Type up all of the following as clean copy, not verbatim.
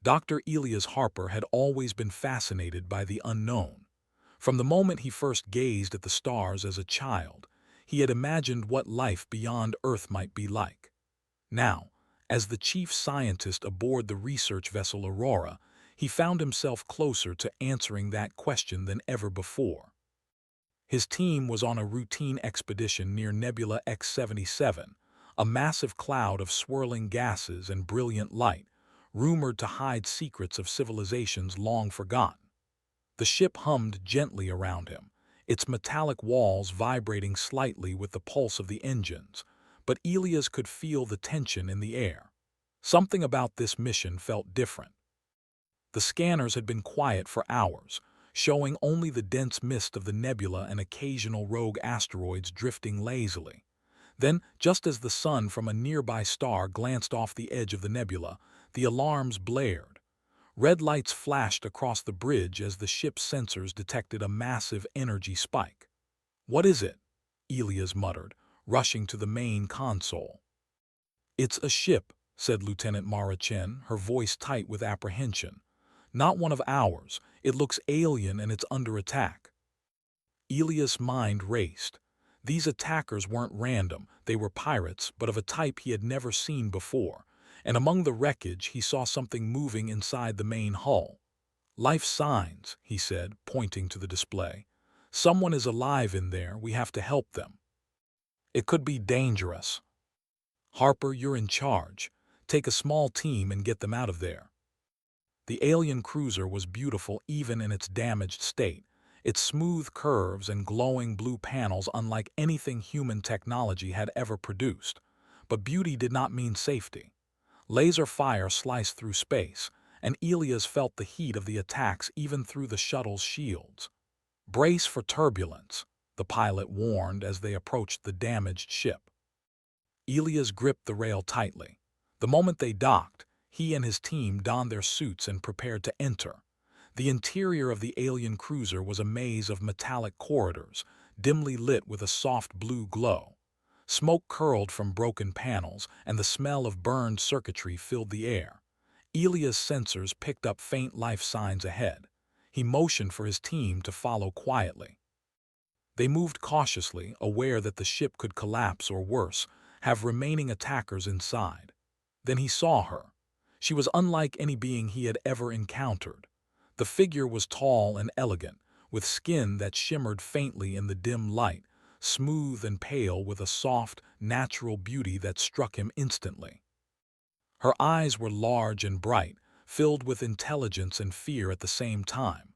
Dr. Elias Harper had always been fascinated by the unknown. From the moment he first gazed at the stars as a child, he had imagined what life beyond Earth might be like. Now, as the chief scientist aboard the research vessel Aurora, he found himself closer to answering that question than ever before. His team was on a routine expedition near Nebula X-77, a massive cloud of swirling gases and brilliant light, rumored to hide secrets of civilizations long forgotten. The ship hummed gently around him, its metallic walls vibrating slightly with the pulse of the engines, but Elias could feel the tension in the air. Something about this mission felt different. The scanners had been quiet for hours, showing only the dense mist of the nebula and occasional rogue asteroids drifting lazily. Then, just as the sun from a nearby star glanced off the edge of the nebula, the alarms blared. Red lights flashed across the bridge as the ship's sensors detected a massive energy spike. "What is it?" Elias muttered, rushing to the main console. "It's a ship," said Lieutenant Mara Chen, her voice tight with apprehension. "Not one of ours. It looks alien and it's under attack." Elias' mind raced. These attackers weren't random, they were pirates, but of a type he had never seen before, and among the wreckage he saw something moving inside the main hull. "Life signs," he said, pointing to the display. "Someone is alive in there, we have to help them." "It could be dangerous." "Harper, you're in charge. Take a small team and get them out of there." The alien cruiser was beautiful even in its damaged state, its smooth curves and glowing blue panels unlike anything human technology had ever produced. But beauty did not mean safety. Laser fire sliced through space, and Elias felt the heat of the attacks even through the shuttle's shields. "Brace for turbulence," the pilot warned as they approached the damaged ship. Elias gripped the rail tightly. The moment they docked, he and his team donned their suits and prepared to enter. The interior of the alien cruiser was a maze of metallic corridors, dimly lit with a soft blue glow. Smoke curled from broken panels, and the smell of burned circuitry filled the air. Elias' sensors picked up faint life signs ahead. He motioned for his team to follow quietly. They moved cautiously, aware that the ship could collapse or worse, have remaining attackers inside. Then he saw her. She was unlike any being he had ever encountered. The figure was tall and elegant, with skin that shimmered faintly in the dim light, smooth and pale with a soft, natural beauty that struck him instantly. Her eyes were large and bright, filled with intelligence and fear at the same time.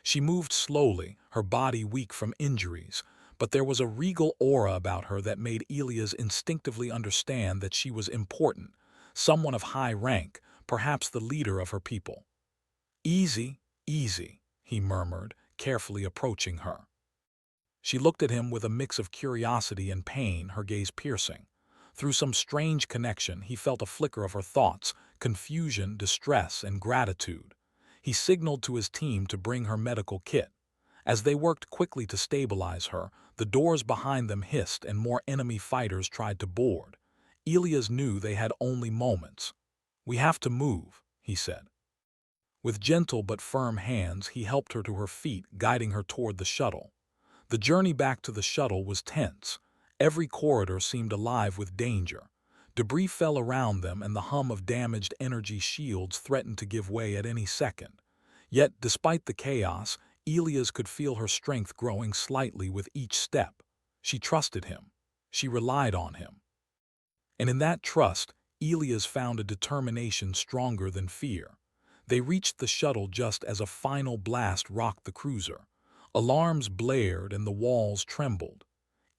She moved slowly, her body weak from injuries, but there was a regal aura about her that made Elias instinctively understand that she was important, someone of high rank, perhaps the leader of her people. "Easy, easy," he murmured, carefully approaching her. She looked at him with a mix of curiosity and pain, her gaze piercing. Through some strange connection, he felt a flicker of her thoughts, confusion, distress, and gratitude. He signaled to his team to bring her medical kit. As they worked quickly to stabilize her, the doors behind them hissed and more enemy fighters tried to board. Elias knew they had only moments. "We have to move," he said. With gentle but firm hands, he helped her to her feet, guiding her toward the shuttle. The journey back to the shuttle was tense. Every corridor seemed alive with danger. Debris fell around them and the hum of damaged energy shields threatened to give way at any second. Yet, despite the chaos, Elias could feel her strength growing slightly with each step. She trusted him. She relied on him. And in that trust, Elias found a determination stronger than fear. They reached the shuttle just as a final blast rocked the cruiser. Alarms blared and the walls trembled.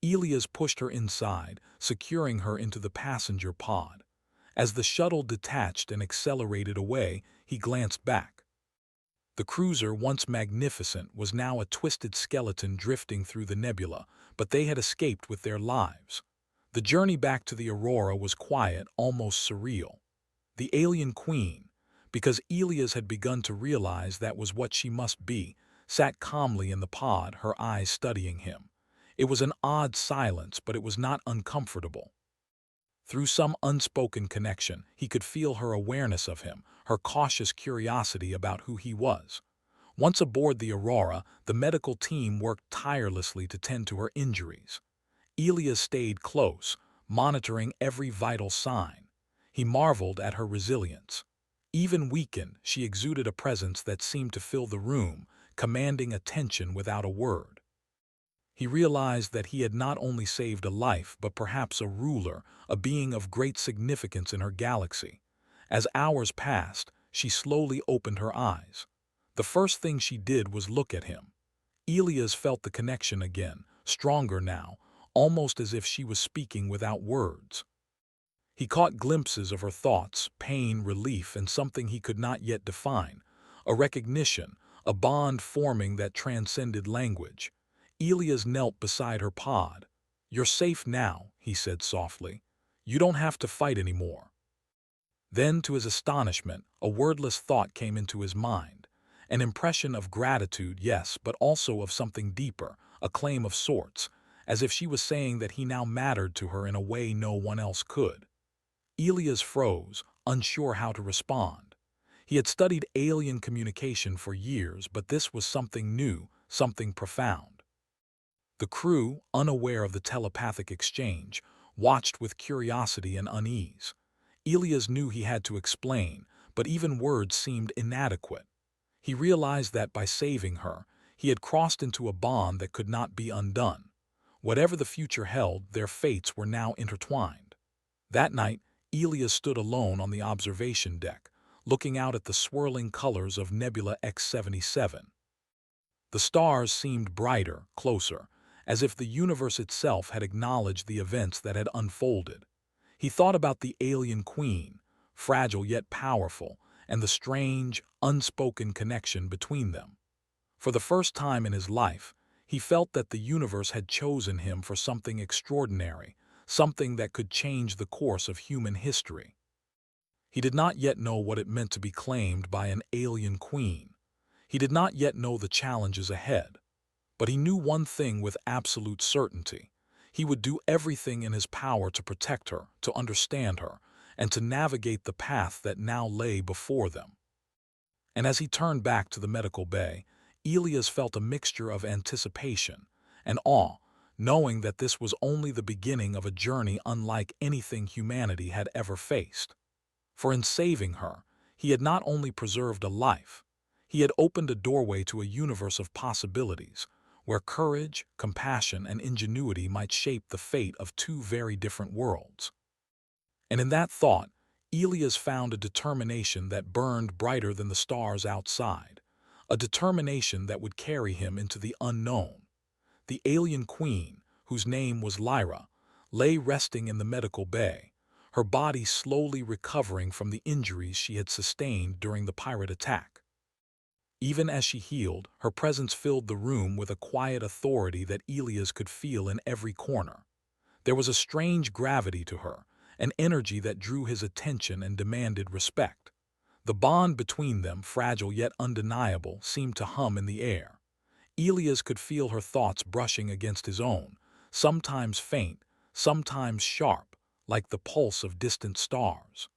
Elias pushed her inside, securing her into the passenger pod. As the shuttle detached and accelerated away, he glanced back. The cruiser, once magnificent, was now a twisted skeleton drifting through the nebula, but they had escaped with their lives. The journey back to the Aurora was quiet, almost surreal. The alien queen, because Elias had begun to realize that was what she must be, sat calmly in the pod, her eyes studying him. It was an odd silence, but it was not uncomfortable. Through some unspoken connection, he could feel her awareness of him, her cautious curiosity about who he was. Once aboard the Aurora, the medical team worked tirelessly to tend to her injuries. Elias stayed close, monitoring every vital sign. He marveled at her resilience. Even weakened, she exuded a presence that seemed to fill the room, commanding attention without a word. He realized that he had not only saved a life, but perhaps a ruler, a being of great significance in her galaxy. As hours passed, she slowly opened her eyes. The first thing she did was look at him. Elias felt the connection again, stronger now, almost as if she was speaking without words. He caught glimpses of her thoughts, pain, relief, and something he could not yet define, a recognition, a bond forming that transcended language. Elias knelt beside her pod. "You're safe now," he said softly. "You don't have to fight anymore." Then, to his astonishment, a wordless thought came into his mind. An impression of gratitude, yes, but also of something deeper, a claim of sorts, as if she was saying that he now mattered to her in a way no one else could. Elias froze, unsure how to respond. He had studied alien communication for years, but this was something new, something profound. The crew, unaware of the telepathic exchange, watched with curiosity and unease. Elias knew he had to explain, but even words seemed inadequate. He realized that by saving her, he had crossed into a bond that could not be undone. Whatever the future held, their fates were now intertwined. That night, Elias stood alone on the observation deck, looking out at the swirling colors of Nebula X-77. The stars seemed brighter, closer, as if the universe itself had acknowledged the events that had unfolded. He thought about the alien queen, fragile yet powerful, and the strange, unspoken connection between them. For the first time in his life, he felt that the universe had chosen him for something extraordinary, something that could change the course of human history. He did not yet know what it meant to be claimed by an alien queen. He did not yet know the challenges ahead. But he knew one thing with absolute certainty. He would do everything in his power to protect her, to understand her, and to navigate the path that now lay before them. And as he turned back to the medical bay, Elias felt a mixture of anticipation and awe, knowing that this was only the beginning of a journey unlike anything humanity had ever faced. For in saving her, he had not only preserved a life, he had opened a doorway to a universe of possibilities, where courage, compassion, and ingenuity might shape the fate of two very different worlds. And in that thought, Elias found a determination that burned brighter than the stars outside, a determination that would carry him into the unknown. The alien queen, whose name was Lyra, lay resting in the medical bay, her body slowly recovering from the injuries she had sustained during the pirate attack. Even as she healed, her presence filled the room with a quiet authority that Elias could feel in every corner. There was a strange gravity to her, an energy that drew his attention and demanded respect. The bond between them, fragile yet undeniable, seemed to hum in the air. Elias could feel her thoughts brushing against his own, sometimes faint, sometimes sharp, like the pulse of distant stars.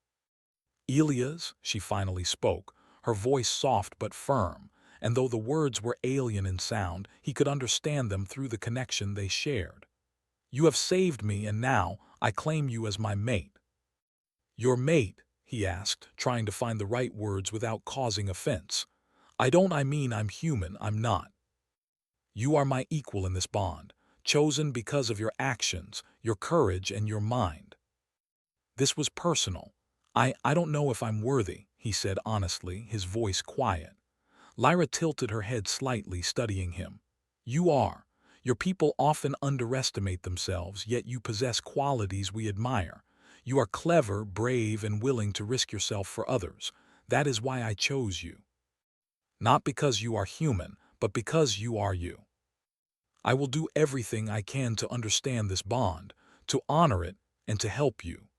"Elias," she finally spoke, her voice soft but firm, and though the words were alien in sound, he could understand them through the connection they shared. "You have saved me, and now I claim you as my mate." "Your mate?" he asked, trying to find the right words without causing offense. I mean I'm human, I'm not. You are my equal in this bond, chosen because of your actions, your courage, and your mind." This was personal. I don't know if I'm worthy," he said honestly, his voice quiet. Lyra tilted her head slightly, studying him. "You are. Your people often underestimate themselves, yet you possess qualities we admire. You are clever, brave, and willing to risk yourself for others. That is why I chose you. Not because you are human, but because you are you. I will do everything I can to understand this bond, to honor it, and to help you.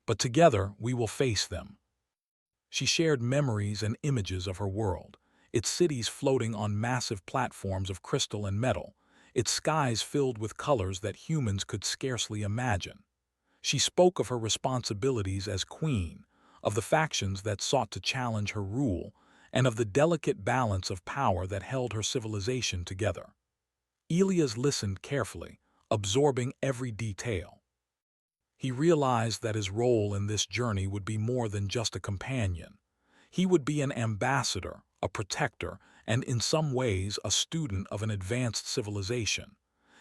But together we will face them." She shared memories and images of her world, its cities floating on massive platforms of crystal and metal, its skies filled with colors that humans could scarcely imagine. She spoke of her responsibilities as queen, of the factions that sought to challenge her rule, and of the delicate balance of power that held her civilization together. Elias listened carefully, absorbing every detail. He realized that his role in this journey would be more than just a companion. He would be an ambassador, a protector, and in some ways a student of an advanced civilization.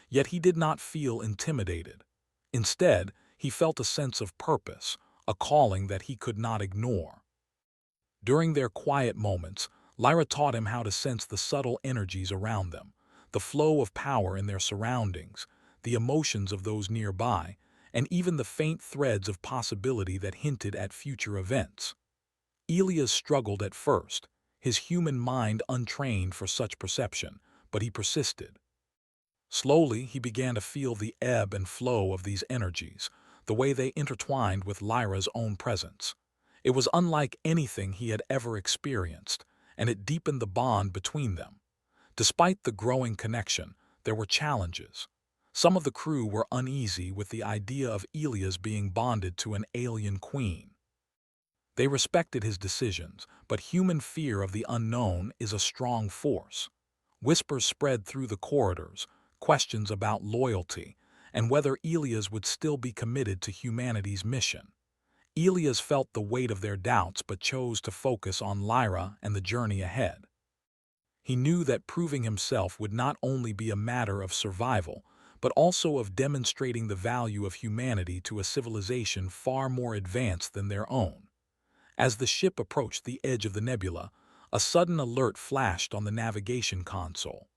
Yet he did not feel intimidated. Instead, he felt a sense of purpose, a calling that he could not ignore. During their quiet moments, Lyra taught him how to sense the subtle energies around them, the flow of power in their surroundings, the emotions of those nearby, and even the faint threads of possibility that hinted at future events. Elias struggled at first, his human mind untrained for such perception, but he persisted. Slowly, he began to feel the ebb and flow of these energies, the way they intertwined with Lyra's own presence. It was unlike anything he had ever experienced, and it deepened the bond between them. Despite the growing connection, there were challenges. Some of the crew were uneasy with the idea of Elias being bonded to an alien queen. They respected his decisions, but human fear of the unknown is a strong force. Whispers spread through the corridors, questions about loyalty, and whether Elias would still be committed to humanity's mission. Elias felt the weight of their doubts but chose to focus on Lyra and the journey ahead. He knew that proving himself would not only be a matter of survival, but also of demonstrating the value of humanity to a civilization far more advanced than their own. As the ship approached the edge of the nebula, a sudden alert flashed on the navigation console.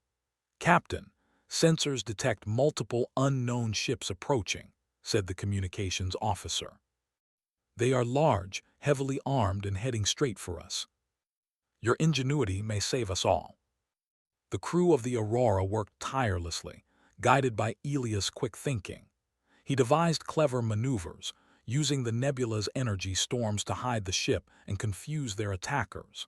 "Captain, sensors detect multiple unknown ships approaching," said the communications officer. "They are large, heavily armed, and heading straight for us. Your ingenuity may save us all." The crew of the Aurora worked tirelessly, guided by Elias' quick thinking. He devised clever maneuvers, using the nebula's energy storms to hide the ship and confuse their attackers.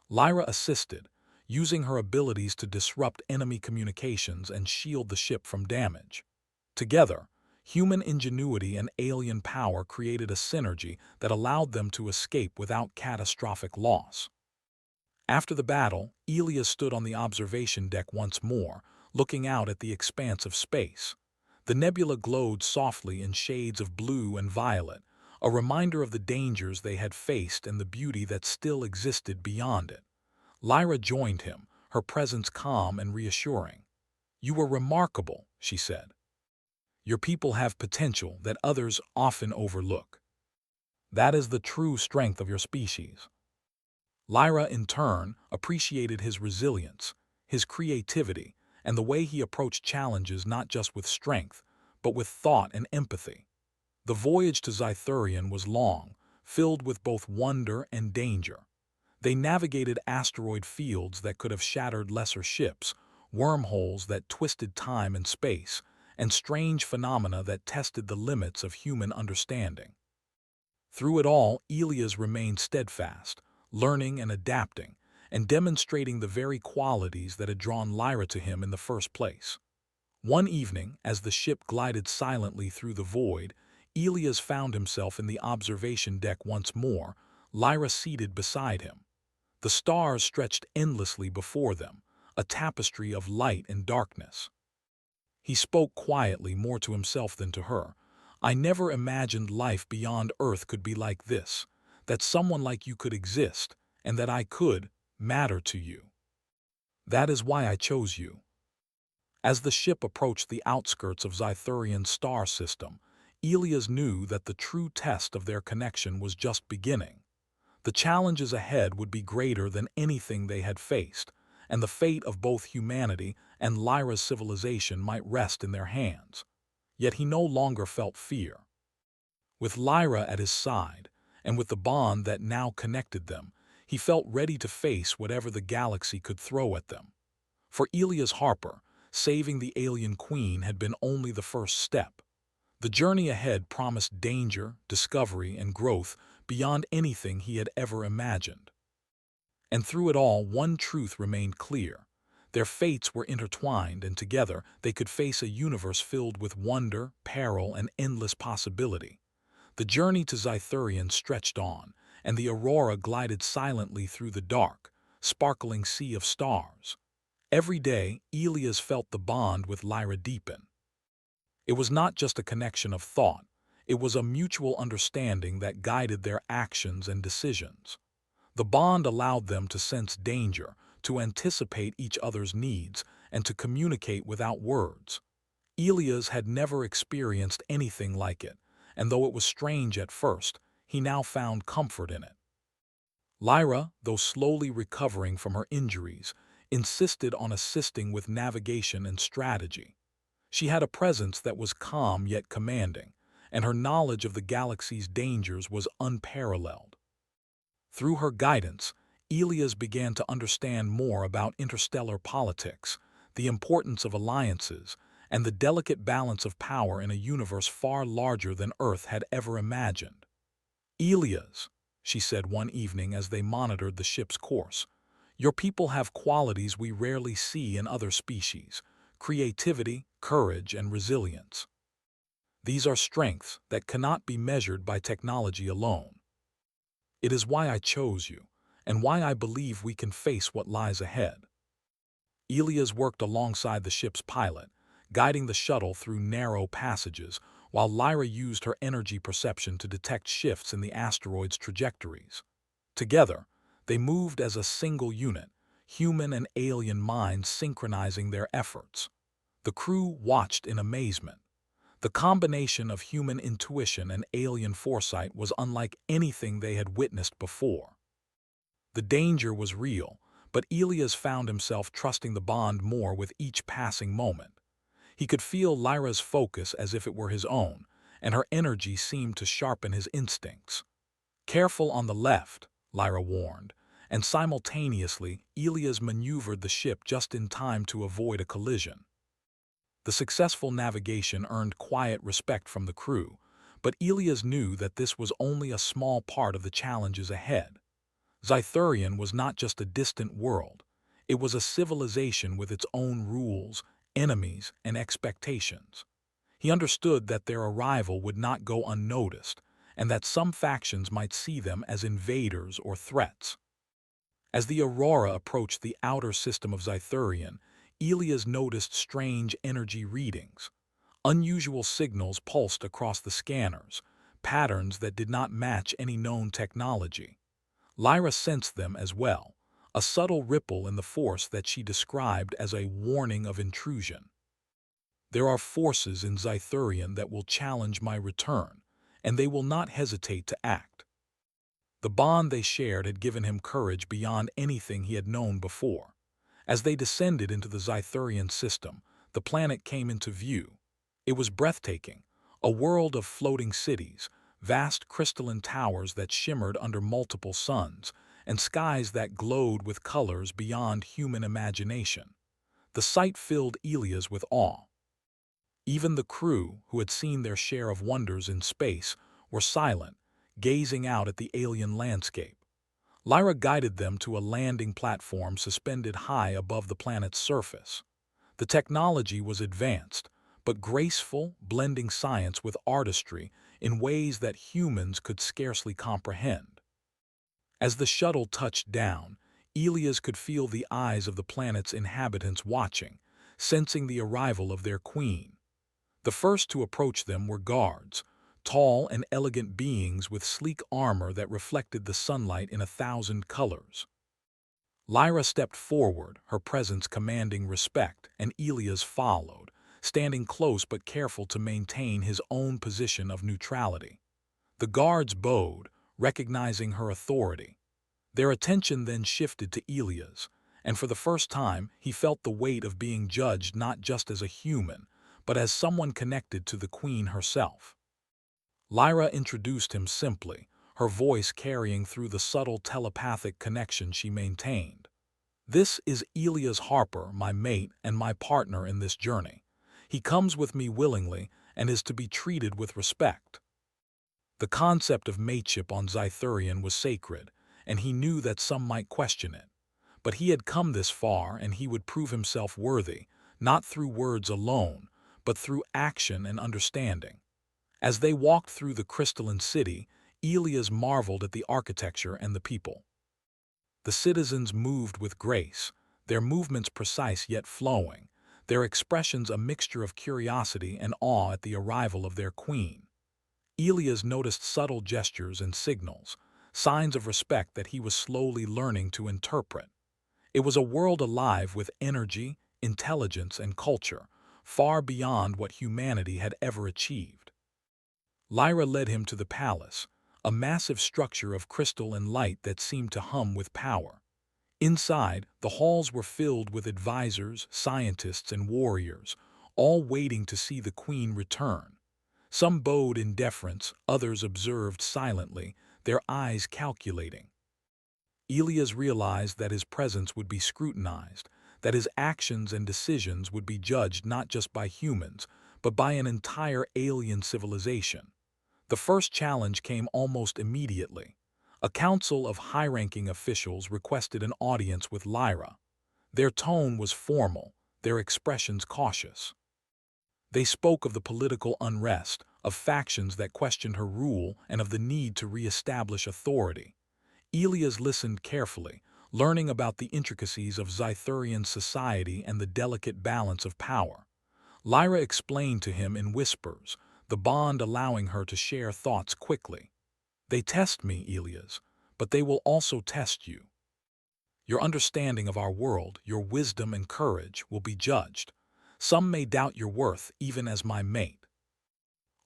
Lyra assisted, using her abilities to disrupt enemy communications and shield the ship from damage. Together, human ingenuity and alien power created a synergy that allowed them to escape without catastrophic loss. After the battle, Elias stood on the observation deck once more, looking out at the expanse of space. The nebula glowed softly in shades of blue and violet, a reminder of the dangers they had faced and the beauty that still existed beyond it. Lyra joined him, her presence calm and reassuring. "You were remarkable," she said. "Your people have potential that others often overlook. That is the true strength of your species." Lyra, in turn, appreciated his resilience, his creativity, and the way he approached challenges not just with strength, but with thought and empathy. The voyage to Zythurian was long, filled with both wonder and danger. They navigated asteroid fields that could have shattered lesser ships, wormholes that twisted time and space, and strange phenomena that tested the limits of human understanding. Through it all, Elias remained steadfast, learning and adapting, and demonstrating the very qualities that had drawn Lyra to him in the first place. One evening, as the ship glided silently through the void, Elias found himself in the observation deck once more, Lyra seated beside him. The stars stretched endlessly before them, a tapestry of light and darkness. He spoke quietly, more to himself than to her. "I never imagined life beyond Earth could be like this, that someone like you could exist, and that I could matter to you. That is why I chose you." As the ship approached the outskirts of Zythurian's star system, Elias knew that the true test of their connection was just beginning. The challenges ahead would be greater than anything they had faced, and the fate of both humanity and Lyra's civilization might rest in their hands. Yet he no longer felt fear. With Lyra at his side, and with the bond that now connected them, he felt ready to face whatever the galaxy could throw at them. For Elias Harper, saving the alien queen had been only the first step. The journey ahead promised danger, discovery, and growth beyond anything he had ever imagined. And through it all, one truth remained clear. Their fates were intertwined, and together they could face a universe filled with wonder, peril, and endless possibility. The journey to Zythurian stretched on, and the aurora glided silently through the dark, sparkling sea of stars. Every day, Elias felt the bond with Lyra deepen. It was not just a connection of thought, it was a mutual understanding that guided their actions and decisions. The bond allowed them to sense danger, to anticipate each other's needs, and to communicate without words. Elias had never experienced anything like it, and though it was strange at first, he now found comfort in it. Lyra, though slowly recovering from her injuries, insisted on assisting with navigation and strategy. She had a presence that was calm yet commanding, and her knowledge of the galaxy's dangers was unparalleled. Through her guidance, Elias began to understand more about interstellar politics, the importance of alliances, and the delicate balance of power in a universe far larger than Earth had ever imagined. "Elias," she said one evening as they monitored the ship's course, "your people have qualities we rarely see in other species: creativity, courage, and resilience. These are strengths that cannot be measured by technology alone. It is why I chose you, and why I believe we can face what lies ahead." Elias worked alongside the ship's pilot, guiding the shuttle through narrow passages, while Lyra used her energy perception to detect shifts in the asteroid's trajectories. Together, they moved as a single unit, human and alien minds synchronizing their efforts. The crew watched in amazement. The combination of human intuition and alien foresight was unlike anything they had witnessed before. The danger was real, but Elias found himself trusting the bond more with each passing moment. He could feel Lyra's focus as if it were his own, and her energy seemed to sharpen his instincts. "Careful on the left," Lyra warned, and simultaneously Elias maneuvered the ship just in time to avoid a collision. The successful navigation earned quiet respect from the crew, but Elias knew that this was only a small part of the challenges ahead. Zythurian was not just a distant world. It was a civilization with its own rules, enemies, and expectations. He understood that their arrival would not go unnoticed, and that some factions might see them as invaders or threats. As the Aurora approached the outer system of Zythurian, Elias noticed strange energy readings. Unusual signals pulsed across the scanners, patterns that did not match any known technology. Lyra sensed them as well, a subtle ripple in the force that she described as a warning of intrusion. "There are forces in Zythurian that will challenge my return, and they will not hesitate to act." The bond they shared had given him courage beyond anything he had known before. As they descended into the Zythurian system, the planet came into view. It was breathtaking, a world of floating cities, vast crystalline towers that shimmered under multiple suns, and skies that glowed with colors beyond human imagination. The sight filled Elias with awe. Even the crew, who had seen their share of wonders in space, were silent, gazing out at the alien landscape. Lyra guided them to a landing platform suspended high above the planet's surface. The technology was advanced, but graceful, blending science with artistry in ways that humans could scarcely comprehend. As the shuttle touched down, Elias could feel the eyes of the planet's inhabitants watching, sensing the arrival of their queen. The first to approach them were guards, tall and elegant beings with sleek armor that reflected the sunlight in 1,000 colors. Lyra stepped forward, her presence commanding respect, and Elias followed, standing close but careful to maintain his own position of neutrality. The guards bowed, recognizing her authority. Their attention then shifted to Elias, and for the first time he felt the weight of being judged not just as a human, but as someone connected to the queen herself. Lyra introduced him simply, her voice carrying through the subtle telepathic connection she maintained. "This is Elias Harper, my mate and my partner in this journey. He comes with me willingly and is to be treated with respect." The concept of mateship on Zythurian was sacred, and he knew that some might question it. But he had come this far, and he would prove himself worthy, not through words alone, but through action and understanding. As they walked through the crystalline city, Elias marveled at the architecture and the people. The citizens moved with grace, their movements precise yet flowing, their expressions a mixture of curiosity and awe at the arrival of their queen. Elias noticed subtle gestures and signals, signs of respect that he was slowly learning to interpret. It was a world alive with energy, intelligence, and culture, far beyond what humanity had ever achieved. Lyra led him to the palace, a massive structure of crystal and light that seemed to hum with power. Inside, the halls were filled with advisors, scientists, and warriors, all waiting to see the queen return. Some bowed in deference, others observed silently, their eyes calculating. Elias realized that his presence would be scrutinized, that his actions and decisions would be judged not just by humans, but by an entire alien civilization. The first challenge came almost immediately. A council of high-ranking officials requested an audience with Lyra. Their tone was formal, their expressions cautious. They spoke of the political unrest, of factions that questioned her rule, and of the need to re-establish authority. Elias listened carefully, learning about the intricacies of Zythurian society and the delicate balance of power. Lyra explained to him in whispers, the bond allowing her to share thoughts quickly. They test me, Elias, but they will also test you. Your understanding of our world, your wisdom and courage will be judged. Some may doubt your worth even as my mate.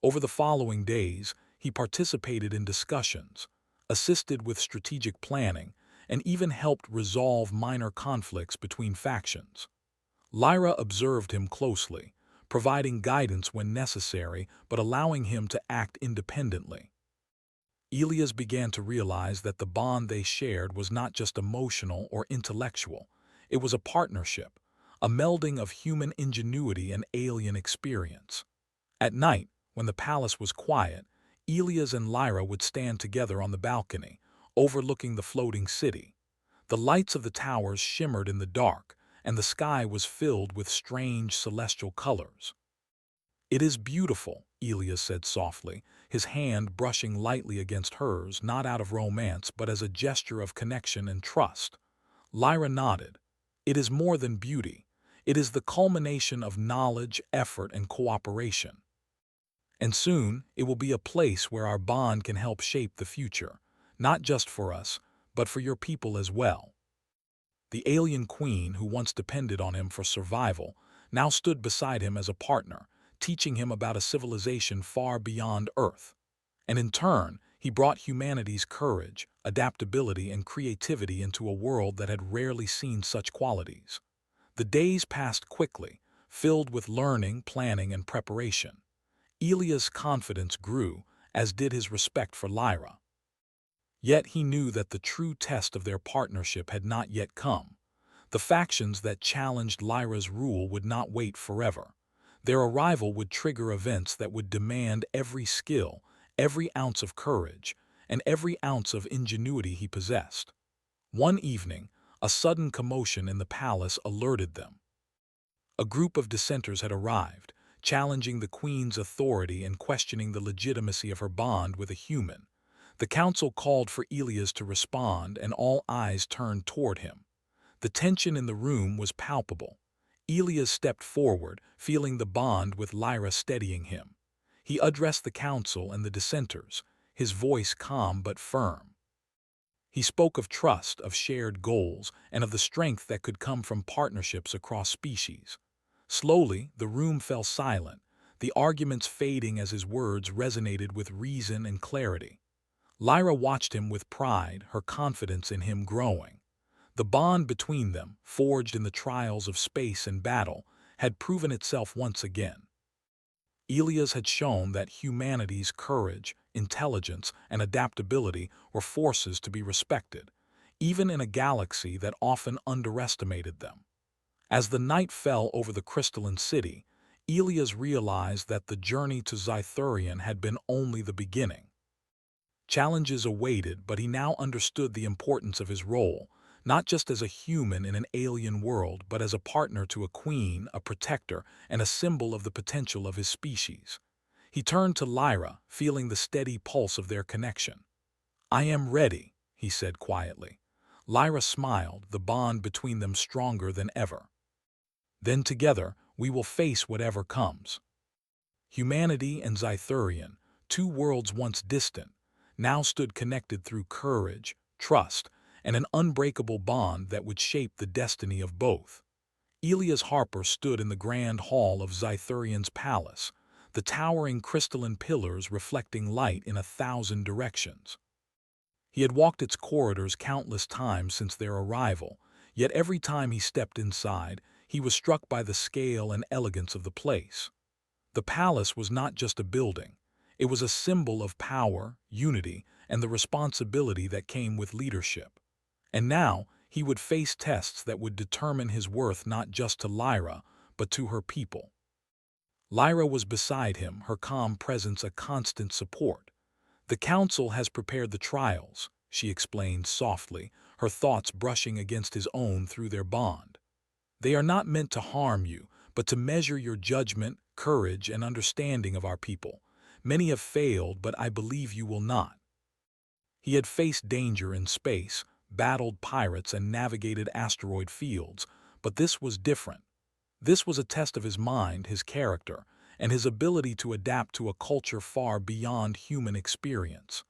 Over the following days, he participated in discussions, assisted with strategic planning, and even helped resolve minor conflicts between factions. Lyra observed him closely, providing guidance when necessary but allowing him to act independently. Elias began to realize that the bond they shared was not just emotional or intellectual, it was a partnership, a melding of human ingenuity and alien experience. At night, when the palace was quiet, Elias and Lyra would stand together on the balcony, overlooking the floating city. The lights of the towers shimmered in the dark, and the sky was filled with strange celestial colors. "It is beautiful," Elias said softly, his hand brushing lightly against hers, not out of romance but as a gesture of connection and trust. Lyra nodded. "It is more than beauty. It is the culmination of knowledge, effort, and cooperation. And soon, it will be a place where our bond can help shape the future, not just for us, but for your people as well." The alien queen, who once depended on him for survival, now stood beside him as a partner, teaching him about a civilization far beyond Earth. And in turn, he brought humanity's courage, adaptability, and creativity into a world that had rarely seen such qualities. The days passed quickly, filled with learning, planning, and preparation. Elias' confidence grew, as did his respect for Lyra. Yet he knew that the true test of their partnership had not yet come. The factions that challenged Lyra's rule would not wait forever. Their arrival would trigger events that would demand every skill, every ounce of courage, and every ounce of ingenuity he possessed. One evening, a sudden commotion in the palace alerted them. A group of dissenters had arrived, challenging the queen's authority and questioning the legitimacy of her bond with a human. The council called for Elias to respond, and all eyes turned toward him. The tension in the room was palpable. Elias stepped forward, feeling the bond with Lyra steadying him. He addressed the council and the dissenters, his voice calm but firm. He spoke of trust, of shared goals, and of the strength that could come from partnerships across species. Slowly, the room fell silent, the arguments fading as his words resonated with reason and clarity. Lyra watched him with pride, her confidence in him growing. The bond between them, forged in the trials of space and battle, had proven itself once again. Elias had shown that humanity's courage, intelligence, and adaptability were forces to be respected, even in a galaxy that often underestimated them. As the night fell over the crystalline city, Elias realized that the journey to Zythurian had been only the beginning. Challenges awaited, but he now understood the importance of his role, not just as a human in an alien world, but as a partner to a queen, a protector, and a symbol of the potential of his species. He turned to Lyra, feeling the steady pulse of their connection. "I am ready," he said quietly. Lyra smiled, the bond between them stronger than ever. "Then together, we will face whatever comes." Humanity and Zythurian, two worlds once distant, now stood connected through courage, trust, and an unbreakable bond that would shape the destiny of both. Elias Harper stood in the grand hall of Zythurian's palace, the towering crystalline pillars reflecting light in 1,000 directions. He had walked its corridors countless times since their arrival, yet every time he stepped inside, he was struck by the scale and elegance of the place. The palace was not just a building. It was a symbol of power, unity, and the responsibility that came with leadership. And now, he would face tests that would determine his worth not just to Lyra, but to her people. Lyra was beside him, her calm presence a constant support. "The council has prepared the trials," she explained softly, her thoughts brushing against his own through their bond. "They are not meant to harm you, but to measure your judgment, courage, and understanding of our people. Many have failed, but I believe you will not." He had faced danger in space, battled pirates, and navigated asteroid fields, but this was different. This was a test of his mind, his character, and his ability to adapt to a culture far beyond human experience.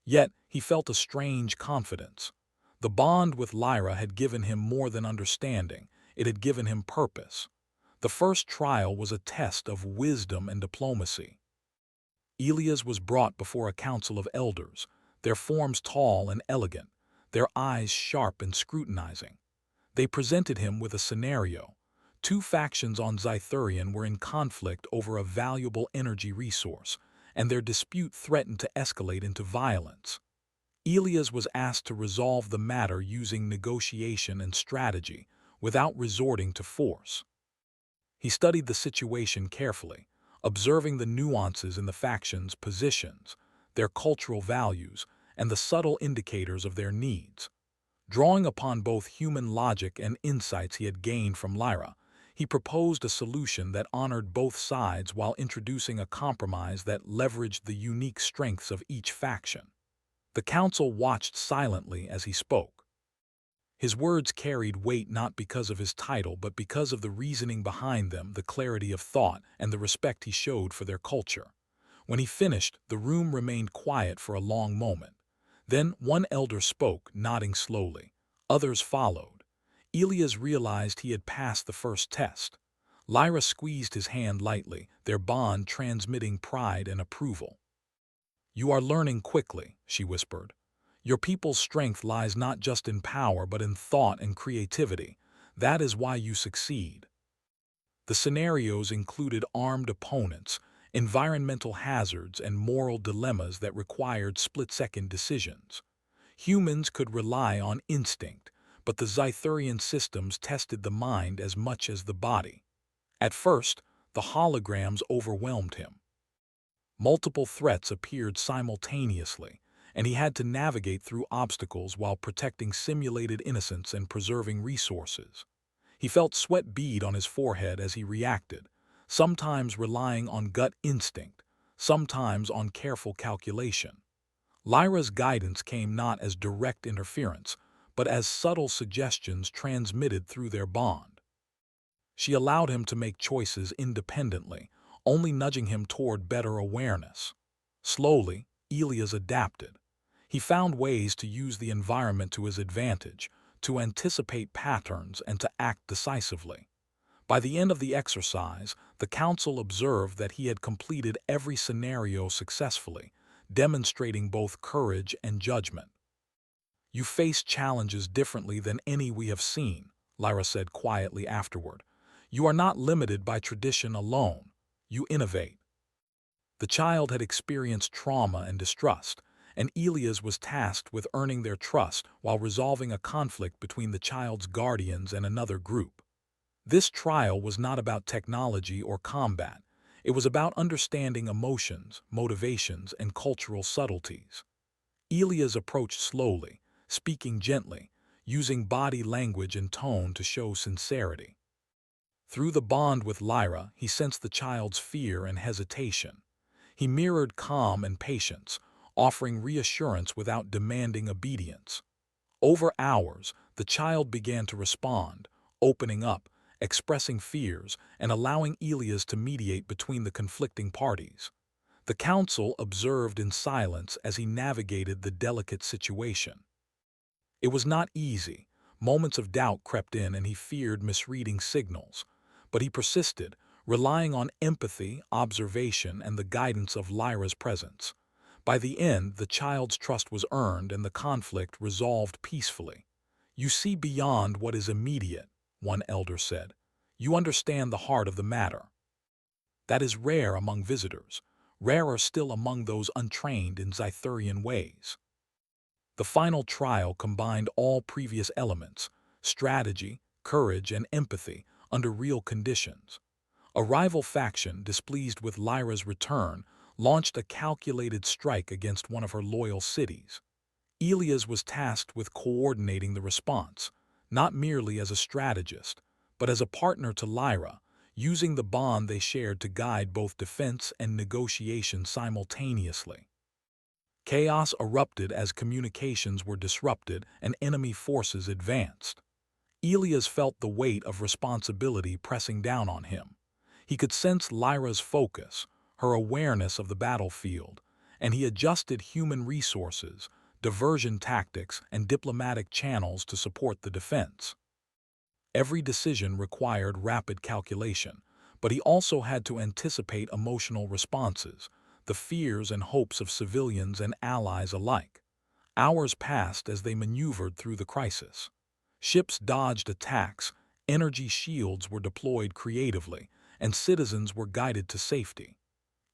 Yet, he felt a strange confidence. The bond with Lyra had given him more than understanding, it had given him purpose. The first trial was a test of wisdom and diplomacy. Elias was brought before a council of elders, their forms tall and elegant, their eyes sharp and scrutinizing. They presented him with a scenario. Two factions on Zythurian were in conflict over a valuable energy resource, and their dispute threatened to escalate into violence. Elias was asked to resolve the matter using negotiation and strategy, without resorting to force. He studied the situation carefully, observing the nuances in the factions' positions, their cultural values, and the subtle indicators of their needs. Drawing upon both human logic and insights he had gained from Lyra, he proposed a solution that honored both sides while introducing a compromise that leveraged the unique strengths of each faction. The council watched silently as he spoke. His words carried weight not because of his title but because of the reasoning behind them, the clarity of thought, and the respect he showed for their culture. When he finished, the room remained quiet for a long moment. Then one elder spoke, nodding slowly. Others followed. Elias realized he had passed the first test. Lyra squeezed his hand lightly, their bond transmitting pride and approval. "You are learning quickly," she whispered. "Your people's strength lies not just in power but in thought and creativity. That is why you succeed." The scenarios included armed opponents, environmental hazards, and moral dilemmas that required split-second decisions. Humans could rely on instinct, but the Zythurian systems tested the mind as much as the body. At first, the holograms overwhelmed him. Multiple threats appeared simultaneously, and he had to navigate through obstacles while protecting simulated innocence and preserving resources. He felt sweat bead on his forehead as he reacted, sometimes relying on gut instinct, sometimes on careful calculation. Lyra's guidance came not as direct interference, but as subtle suggestions transmitted through their bond. She allowed him to make choices independently, only nudging him toward better awareness. Slowly, Elias adapted. He found ways to use the environment to his advantage, to anticipate patterns and to act decisively. By the end of the exercise, the council observed that he had completed every scenario successfully, demonstrating both courage and judgment. "You face challenges differently than any we have seen," Lyra said quietly afterward. "You are not limited by tradition alone. You innovate." The child had experienced trauma and distrust, and Elias was tasked with earning their trust while resolving a conflict between the child's guardians and another group. This trial was not about technology or combat. It was about understanding emotions, motivations, and cultural subtleties. Elias approached slowly, speaking gently, using body language and tone to show sincerity. Through the bond with Lyra, he sensed the child's fear and hesitation. He mirrored calm and patience, offering reassurance without demanding obedience. Over hours, the child began to respond, opening up, expressing fears, and allowing Elias to mediate between the conflicting parties. The council observed in silence as he navigated the delicate situation. It was not easy. Moments of doubt crept in and he feared misreading signals. But he persisted, relying on empathy, observation, and the guidance of Lyra's presence. By the end, the child's trust was earned and the conflict resolved peacefully. "You see beyond what is immediate," one elder said. "You understand the heart of the matter." That is rare among visitors, rarer still among those untrained in Zythurian ways. The final trial combined all previous elements, strategy, courage, and empathy, under real conditions. A rival faction, displeased with Lyra's return, launched a calculated strike against one of her loyal cities. Elias was tasked with coordinating the response, not merely as a strategist, but as a partner to Lyra, using the bond they shared to guide both defense and negotiation simultaneously. Chaos erupted as communications were disrupted and enemy forces advanced. Elias felt the weight of responsibility pressing down on him. He could sense Lyra's focus, her awareness of the battlefield, and he adjusted human resources, diversion tactics, and diplomatic channels to support the defense. Every decision required rapid calculation, but he also had to anticipate emotional responses, the fears and hopes of civilians and allies alike. Hours passed as they maneuvered through the crisis. Ships dodged attacks, energy shields were deployed creatively, and citizens were guided to safety.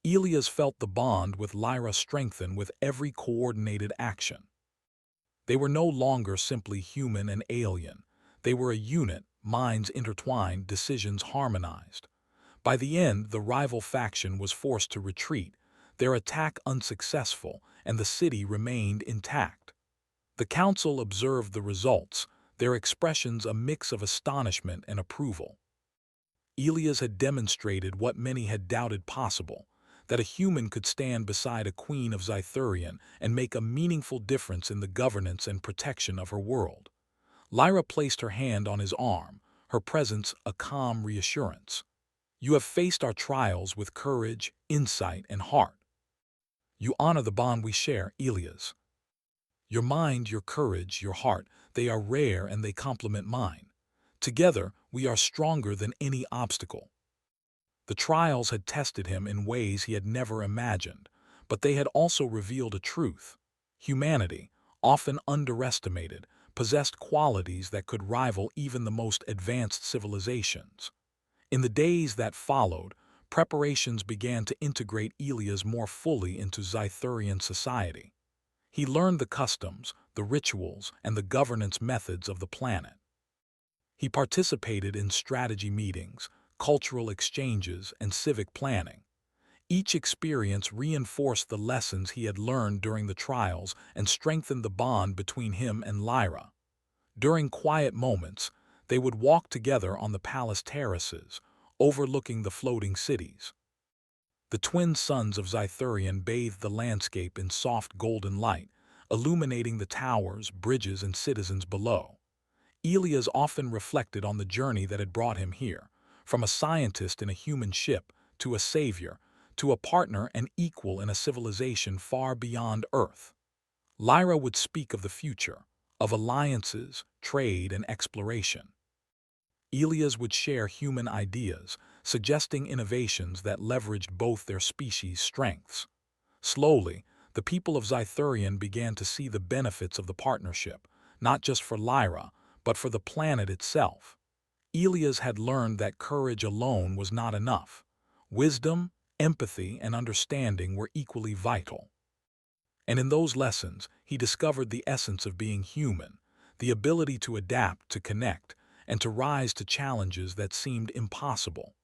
Elias felt the bond with Lyra strengthen with every coordinated action. They were no longer simply human and alien. They were a unit, minds intertwined, decisions harmonized. By the end, the rival faction was forced to retreat, their attack unsuccessful, and the city remained intact. The council observed the results, their expressions a mix of astonishment and approval. Elias had demonstrated what many had doubted possible, that a human could stand beside a queen of Zythurian and make a meaningful difference in the governance and protection of her world. Lyra placed her hand on his arm, her presence a calm reassurance. "You have faced our trials with courage, insight, and heart. You honor the bond we share, Elias. Your mind, your courage, your heart, they are rare and they complement mine. Together, we are stronger than any obstacle." The trials had tested him in ways he had never imagined, but they had also revealed a truth. Humanity, often underestimated, possessed qualities that could rival even the most advanced civilizations. In the days that followed, preparations began to integrate Elias more fully into Zythurian society. He learned the customs, the rituals, and the governance methods of the planet. He participated in strategy meetings, cultural exchanges, and civic planning. Each experience reinforced the lessons he had learned during the trials and strengthened the bond between him and Lyra. During quiet moments, they would walk together on the palace terraces, overlooking the floating cities. The twin suns of Zythurian bathed the landscape in soft golden light, illuminating the towers, bridges, and citizens below. Elias often reflected on the journey that had brought him here, from a scientist in a human ship, to a savior, to a partner and equal in a civilization far beyond Earth. Lyra would speak of the future, of alliances, trade, and exploration. Elias would share human ideas, suggesting innovations that leveraged both their species' strengths. Slowly, the people of Zythurian began to see the benefits of the partnership, not just for Lyra, but for the planet itself. Elias had learned that courage alone was not enough. Wisdom, empathy, and understanding were equally vital. And in those lessons, he discovered the essence of being human, the ability to adapt, to connect, and to rise to challenges that seemed impossible.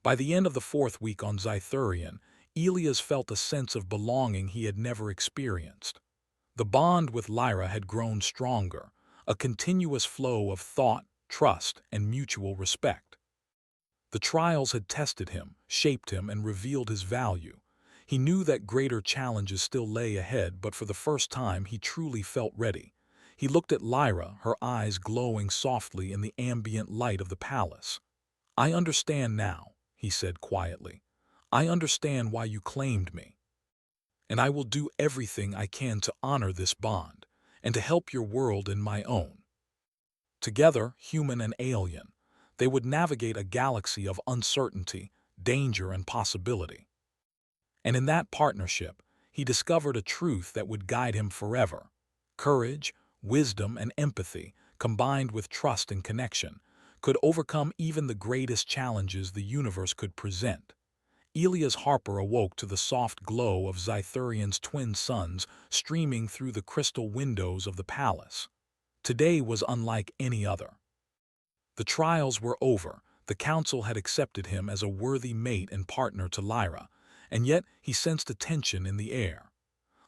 By the end of the fourth week on Zythurian, Elias felt a sense of belonging he had never experienced. The bond with Lyra had grown stronger, a continuous flow of thought, trust, and mutual respect. The trials had tested him, shaped him, and revealed his value. He knew that greater challenges still lay ahead, but for the first time he truly felt ready. He looked at Lyra, her eyes glowing softly in the ambient light of the palace. "I understand now," he said quietly. "I understand why you claimed me. And I will do everything I can to honor this bond, and to help your world and my own." Together, human and alien, they would navigate a galaxy of uncertainty, danger, and possibility. And in that partnership, he discovered a truth that would guide him forever. Courage, wisdom, and empathy, combined with trust and connection, could overcome even the greatest challenges the universe could present. Elias Harper awoke to the soft glow of Zythurian's twin suns streaming through the crystal windows of the palace. Today was unlike any other. The trials were over, the council had accepted him as a worthy mate and partner to Lyra, and yet he sensed a tension in the air.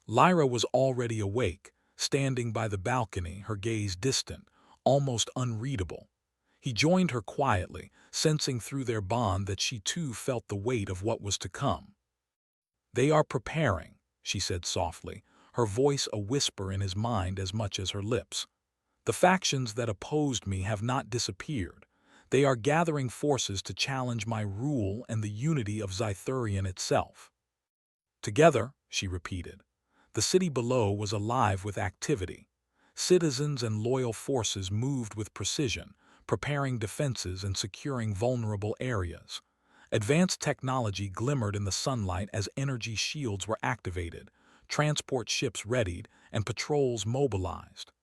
Lyra was already awake, standing by the balcony, her gaze distant, almost unreadable. He joined her quietly, sensing through their bond that she too felt the weight of what was to come. "They are preparing," she said softly, her voice a whisper in his mind as much as her lips. "The factions that opposed me have not disappeared. They are gathering forces to challenge my rule and the unity of Zythurian itself." "Together," she repeated. The city below was alive with activity. Citizens and loyal forces moved with precision, preparing defenses and securing vulnerable areas. Advanced technology glimmered in the sunlight as energy shields were activated, transport ships readied, and patrols mobilized.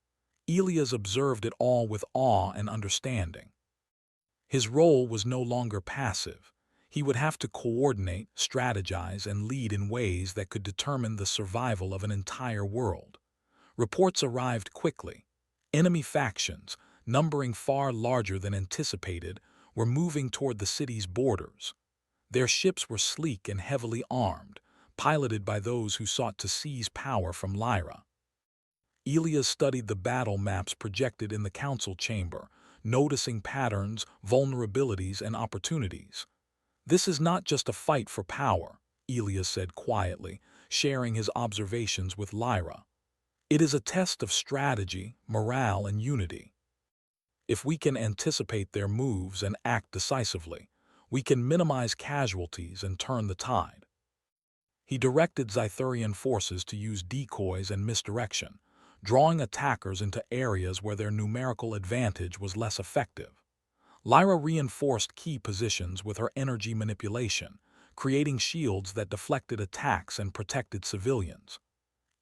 Elias observed it all with awe and understanding. His role was no longer passive. He would have to coordinate, strategize, and lead in ways that could determine the survival of an entire world. Reports arrived quickly. Enemy factions, numbering far larger than anticipated, were moving toward the city's borders. Their ships were sleek and heavily armed, piloted by those who sought to seize power from Lyra. Elias studied the battle maps projected in the council chamber, noticing patterns, vulnerabilities, and opportunities. "This is not just a fight for power," Elias said quietly, sharing his observations with Lyra. "It is a test of strategy, morale, and unity. If we can anticipate their moves and act decisively, we can minimize casualties and turn the tide." He directed Zythurian forces to use decoys and misdirection, drawing attackers into areas where their numerical advantage was less effective. Lyra reinforced key positions with her energy manipulation, creating shields that deflected attacks and protected civilians.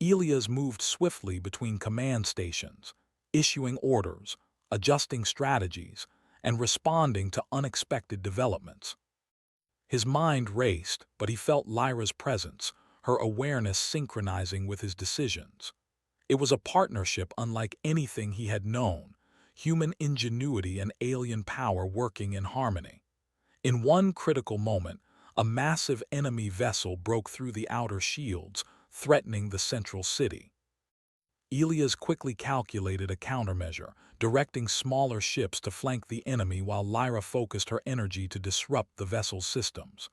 Elias moved swiftly between command stations, issuing orders, adjusting strategies, and responding to unexpected developments. His mind raced, but he felt Lyra's presence, her awareness synchronizing with his decisions. It was a partnership unlike anything he had known, human ingenuity and alien power working in harmony. In one critical moment, a massive enemy vessel broke through the outer shields, threatening the central city. Elias quickly calculated a countermeasure, directing smaller ships to flank the enemy while Lyra focused her energy to disrupt the vessel's systems.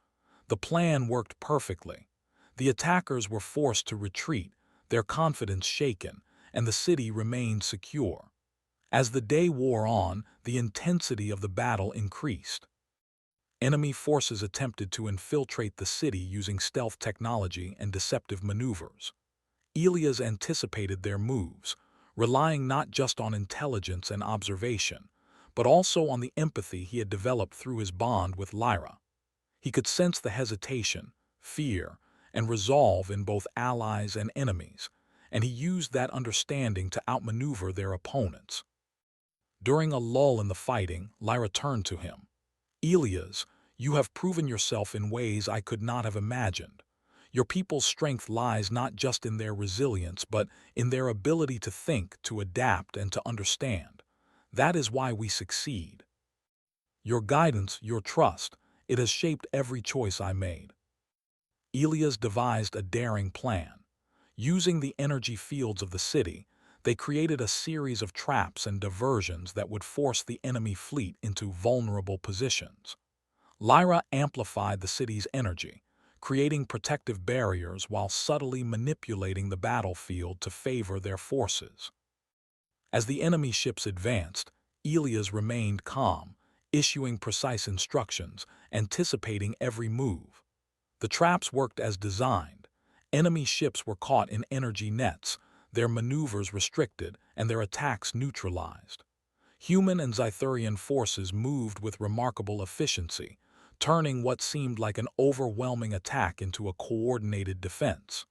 The plan worked perfectly. The attackers were forced to retreat, their confidence shaken, and the city remained secure. As the day wore on, the intensity of the battle increased. Enemy forces attempted to infiltrate the city using stealth technology and deceptive maneuvers. Elias anticipated their moves, relying not just on intelligence and observation, but also on the empathy he had developed through his bond with Lyra. He could sense the hesitation, fear, and resolve in both allies and enemies, and he used that understanding to outmaneuver their opponents. During a lull in the fighting, Lyra turned to him. "Elias, you have proven yourself in ways I could not have imagined. Your people's strength lies not just in their resilience, but in their ability to think, to adapt, and to understand. That is why we succeed. Your guidance, your trust, it has shaped every choice I made." Elias devised a daring plan. Using the energy fields of the city, they created a series of traps and diversions that would force the enemy fleet into vulnerable positions. Lyra amplified the city's energy, creating protective barriers while subtly manipulating the battlefield to favor their forces. As the enemy ships advanced, Elias remained calm, issuing precise instructions, anticipating every move. The traps worked as designed. Enemy ships were caught in energy nets, their maneuvers restricted, and their attacks neutralized. Human and Zythurian forces moved with remarkable efficiency, turning what seemed like an overwhelming attack into a coordinated defense.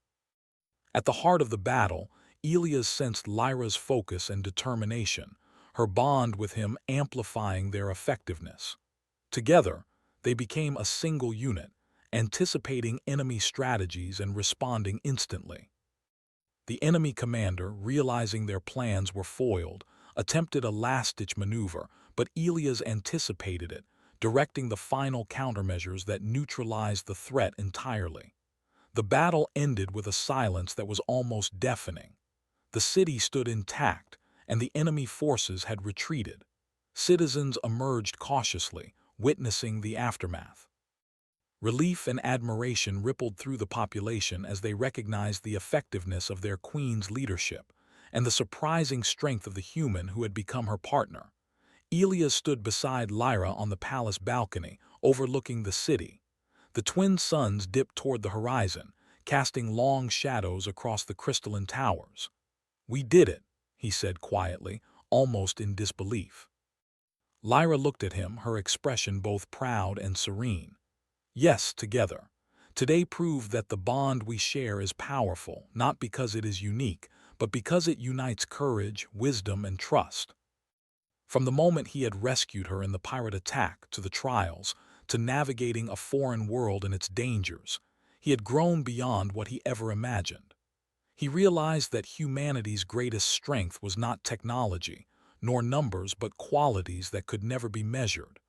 At the heart of the battle, Elias sensed Lyra's focus and determination, her bond with him amplifying their effectiveness. Together, they became a single unit, anticipating enemy strategies and responding instantly. The enemy commander, realizing their plans were foiled, attempted a last-ditch maneuver, but Elias anticipated it, directing the final countermeasures that neutralized the threat entirely. The battle ended with a silence that was almost deafening. The city stood intact, and the enemy forces had retreated. Citizens emerged cautiously, witnessing the aftermath. Relief and admiration rippled through the population as they recognized the effectiveness of their queen's leadership and the surprising strength of the human who had become her partner. Elias stood beside Lyra on the palace balcony, overlooking the city. The twin suns dipped toward the horizon, casting long shadows across the crystalline towers. "We did it," he said quietly, almost in disbelief. Lyra looked at him, her expression both proud and serene. "Yes, together. Today proved that the bond we share is powerful, not because it is unique, but because it unites courage, wisdom, and trust." From the moment he had rescued her in the pirate attack, to the trials, to navigating a foreign world and its dangers, he had grown beyond what he ever imagined. He realized that humanity's greatest strength was not technology, nor numbers, but qualities that could never be measured: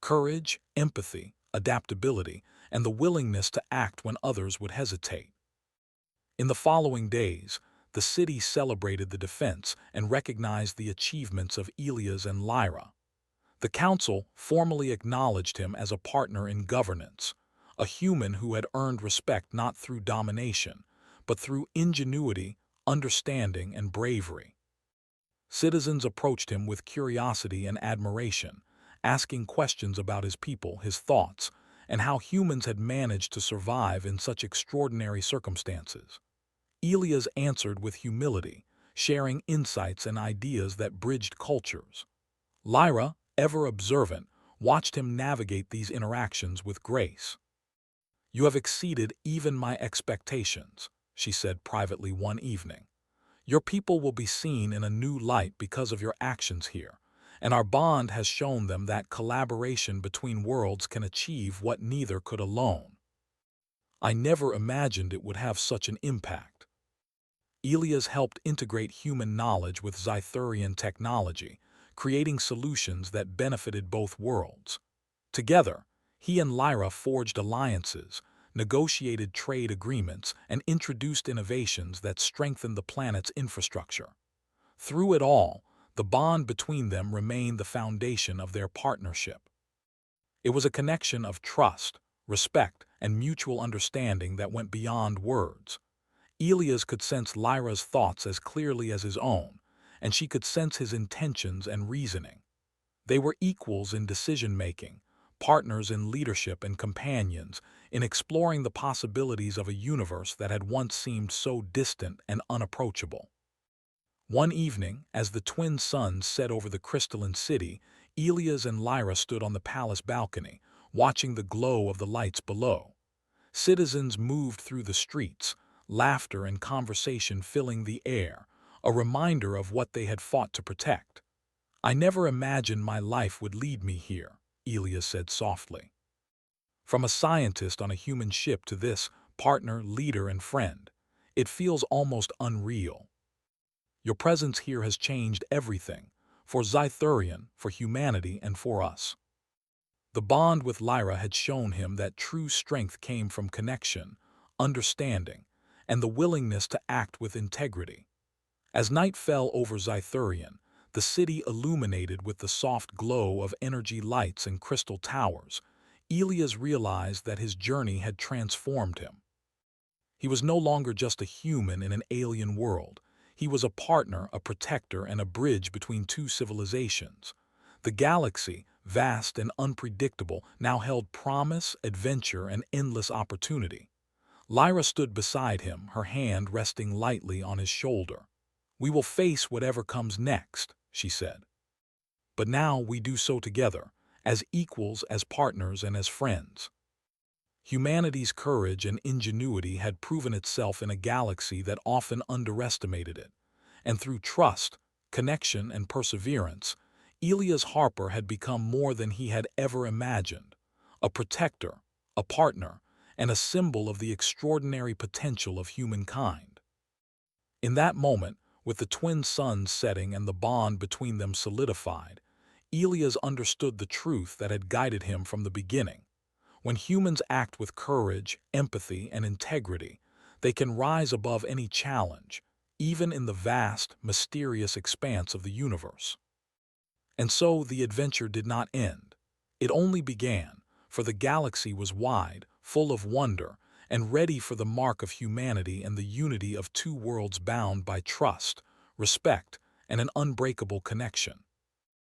courage, empathy, adaptability, and the willingness to act when others would hesitate. In the following days, the city celebrated the defense and recognized the achievements of Elias and Lyra. The council formally acknowledged him as a partner in governance, a human who had earned respect not through domination, but through ingenuity, understanding, and bravery. Citizens approached him with curiosity and admiration, asking questions about his people, his thoughts, and how humans had managed to survive in such extraordinary circumstances. Elias answered with humility, sharing insights and ideas that bridged cultures. Lyra, ever observant, watched him navigate these interactions with grace. "You have exceeded even my expectations," she said privately one evening. "Your people will be seen in a new light because of your actions here, and our bond has shown them that collaboration between worlds can achieve what neither could alone." I never imagined it would have such an impact. Elias helped integrate human knowledge with Zythurian technology, creating solutions that benefited both worlds. Together, he and Lyra forged alliances, negotiated trade agreements, and introduced innovations that strengthened the planet's infrastructure. Through it all, the bond between them remained the foundation of their partnership. It was a connection of trust, respect, and mutual understanding that went beyond words. Elias could sense Lyra's thoughts as clearly as his own, and she could sense his intentions and reasoning. They were equals in decision-making, partners in leadership, and companions in exploring the possibilities of a universe that had once seemed so distant and unapproachable. One evening, as the twin suns set over the crystalline city, Elias and Lyra stood on the palace balcony, watching the glow of the lights below. Citizens moved through the streets, laughter and conversation filling the air, a reminder of what they had fought to protect. "I never imagined my life would lead me here," Elias said softly. "From a scientist on a human ship to this, partner, leader, and friend, it feels almost unreal. Your presence here has changed everything, for Zythurian, for humanity, and for us." The bond with Lyra had shown him that true strength came from connection, understanding, and the willingness to act with integrity. As night fell over Zythurian, the city illuminated with the soft glow of energy lights and crystal towers, Elias realized that his journey had transformed him. He was no longer just a human in an alien world. He was a partner, a protector, and a bridge between two civilizations. The galaxy, vast and unpredictable, now held promise, adventure, and endless opportunity. Lyra stood beside him, her hand resting lightly on his shoulder. "We will face whatever comes next," she said. "But now we do so together, as equals, as partners, and as friends." Humanity's courage and ingenuity had proven itself in a galaxy that often underestimated it, and through trust, connection, and perseverance, Elias Harper had become more than he had ever imagined, a protector, a partner, and a symbol of the extraordinary potential of humankind. In that moment, with the twin suns setting and the bond between them solidified, Elias understood the truth that had guided him from the beginning. When humans act with courage, empathy, and integrity, they can rise above any challenge, even in the vast, mysterious expanse of the universe. And so the adventure did not end. It only began, for the galaxy was wide, full of wonder, and ready for the mark of humanity and the unity of two worlds bound by trust, respect, and an unbreakable connection.